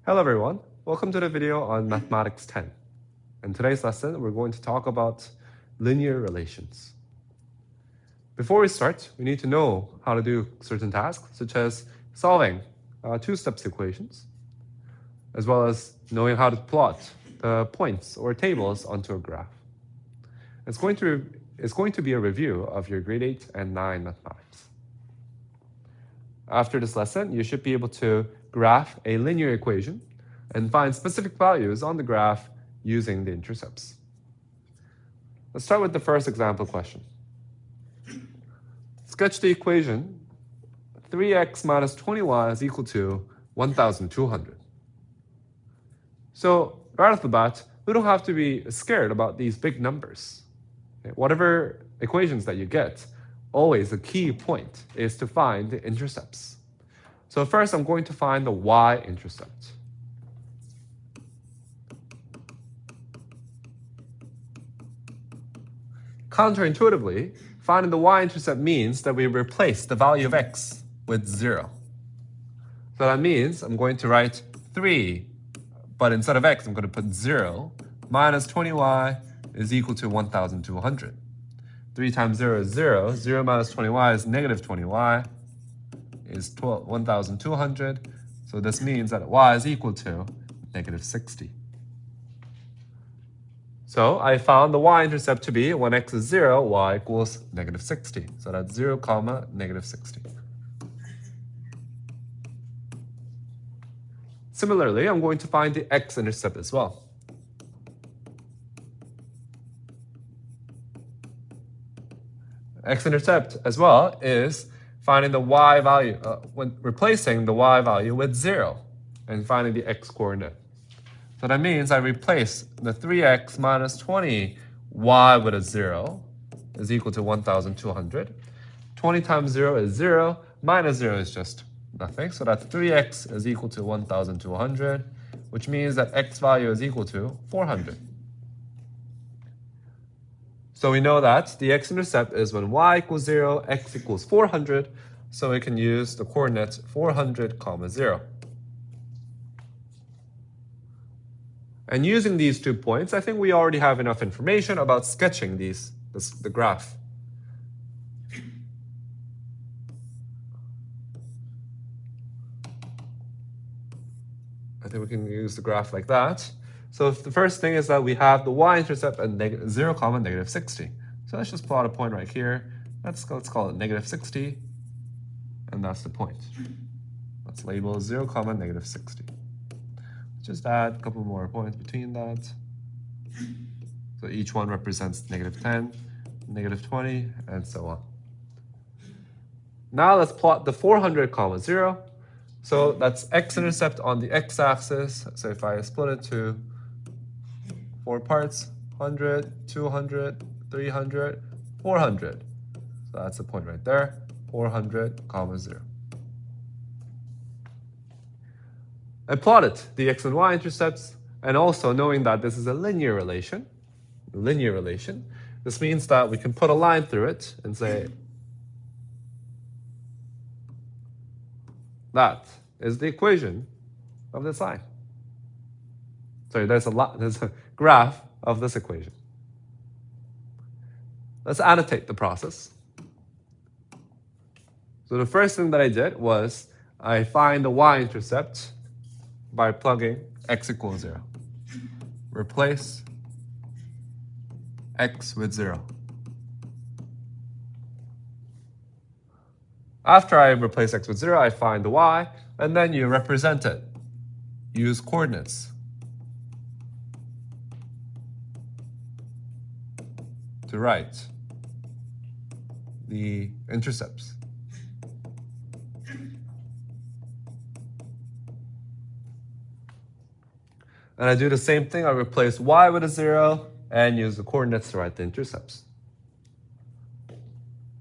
Hello everyone, welcome to the video on Mathematics 10. In today's lesson, we're going to talk about linear relations. Before we start, we need to know how to do certain tasks, such as solving two-step equations, as well as knowing how to plot the points or tables onto a graph. It's going to be a review of your grade 8 and 9 mathematics. After this lesson, you should be able to graph a linear equation and find specific values on the graph using the intercepts. Let's start with the first example question. Sketch the equation 3x minus 20y is equal to 1,200. So right off the bat, we don't have to be scared about these big numbers. Whatever equations that you get, always the key point is to find the intercepts. So first I'm going to find the y-intercept. Counterintuitively, finding the y-intercept means that we replace the value of x with 0. So that means I'm going to write 3, but instead of x, I'm going to put 0. Minus 20y is equal to 1,200. 3 times 0 is 0. 0 minus 20y is negative 20y is 1,200. So this means that y is equal to negative 60. So I found the y-intercept to be when x is 0, y equals negative 60. So that's 0, negative 60. Similarly, I'm going to find the x-intercept as well. X-intercept as well is finding the y value, when replacing the y value with 0 and finding the x-coordinate. So that means I replace the 3x minus 20y with a 0 is equal to 1,200. 20 times 0 is 0, minus 0 is just nothing. So that's 3x is equal to 1,200, which means that x value is equal to 400. So we know that the x-intercept is when y equals 0, x equals 400, so we can use the coordinates 400, 0. And using these 2 points, I think we already have enough information about sketching the graph. I think we can use the graph like that. So the first thing is that we have the y-intercept at 0, negative 60. So let's just plot a point right here. Let's call it negative 60, and that's the point. Let's label 0, negative 60. Just add a couple more points between that. So each one represents negative 10, negative 20, and so on. Now let's plot the 400, 0. So that's x-intercept on the x-axis. So if I split it to 4 parts, 100, 200, 300, 400. So that's the point right there, 400, 0. I plotted the x and y intercepts, and also knowing that this is a linear relation, this means that we can put a line through it and say that is the equation of this line. Sorry, there's a graph of this equation. Let's annotate the process. So the first thing that I did was I find the y-intercept by plugging x equals 0. Replace x with 0. After I replace x with 0, I find the y, and then you represent it. Use coordinates to write the intercepts. And I do the same thing. I replace y with a 0 and use the coordinates to write the intercepts.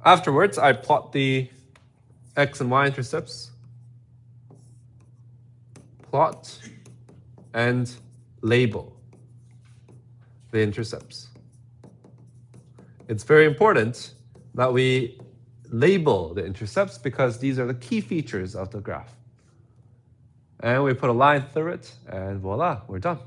Afterwards, I plot the x and y intercepts, plot, and label the intercepts. It's very important that we label the intercepts because these are the key features of the graph. And we put a line through it, and voila, we're done.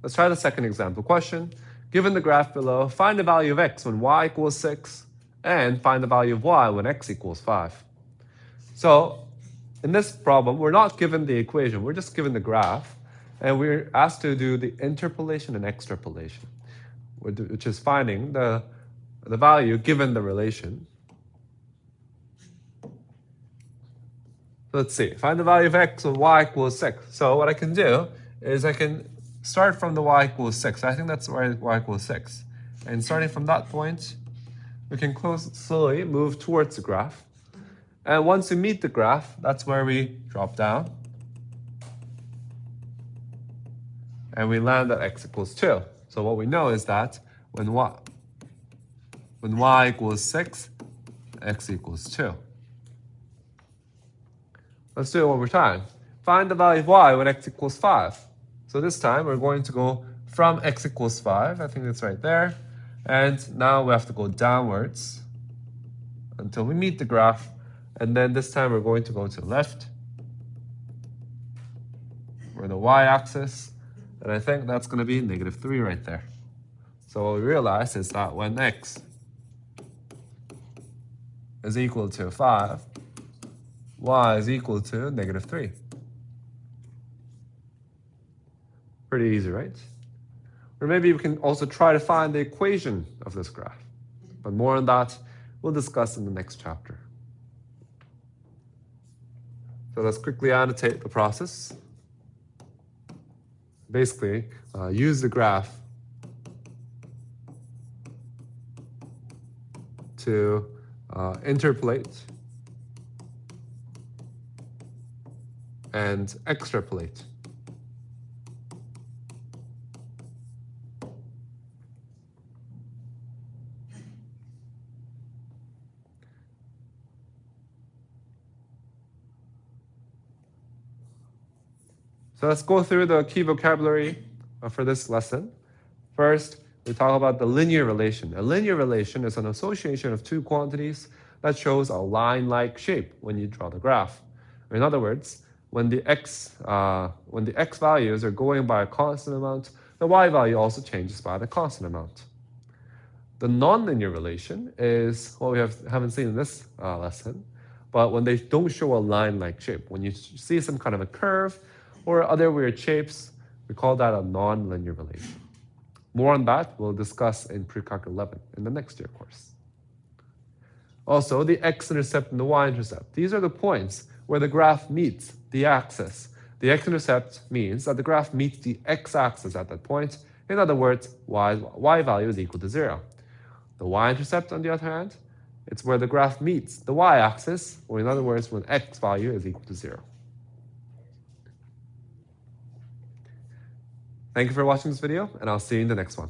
Let's try the second example question. Given the graph below, find the value of x when y equals 6, and find the value of y when x equals 5. So in this problem, we're not given the equation, we're just given the graph, and we're asked to do the interpolation and extrapolation, which is finding the value given the relation. So let's see, find the value of x when y equals 6. So what I can do is I can start from the y equals 6. I think that's where y equals 6. And starting from that point, we can slowly move towards the graph. And once we meet the graph, that's where we drop down. And we land at x equals 2. So what we know is that when y equals 6, x equals 2. Let's do it one more time. Find the value of y when x equals 5. So this time we're going to go from x equals 5. I think that's right there. And now we have to go downwards until we meet the graph. And then this time we're going to go to the left. We're in the y-axis. And I think that's going to be -3 right there. So what we realize is that when x is equal to 5, y is equal to -3. Pretty easy, right? Or maybe we can also try to find the equation of this graph. But more on that we'll discuss in the next chapter. So let's quickly annotate the process. Basically, use the graph to interpolate and extrapolate. So let's go through the key vocabulary for this lesson. First, we talk about the linear relation. A linear relation is an association of two quantities that shows a line-like shape when you draw the graph. In other words, when the x values are going by a constant amount, the y value also changes by the constant amount. The nonlinear relation is what we haven't seen in this lesson, but when they don't show a line-like shape, when you see some kind of a curve or other weird shapes, we call that a nonlinear relation. More on that we'll discuss in pre-calc 11 in the next year course. Also, the x-intercept and the y-intercept. These are the points where the graph meets the axis. The x-intercept means that the graph meets the x-axis at that point. In other words, y value is equal to 0. The y-intercept, on the other hand, it's where the graph meets the y-axis, or in other words, when x value is equal to 0. Thank you for watching this video, and I'll see you in the next one.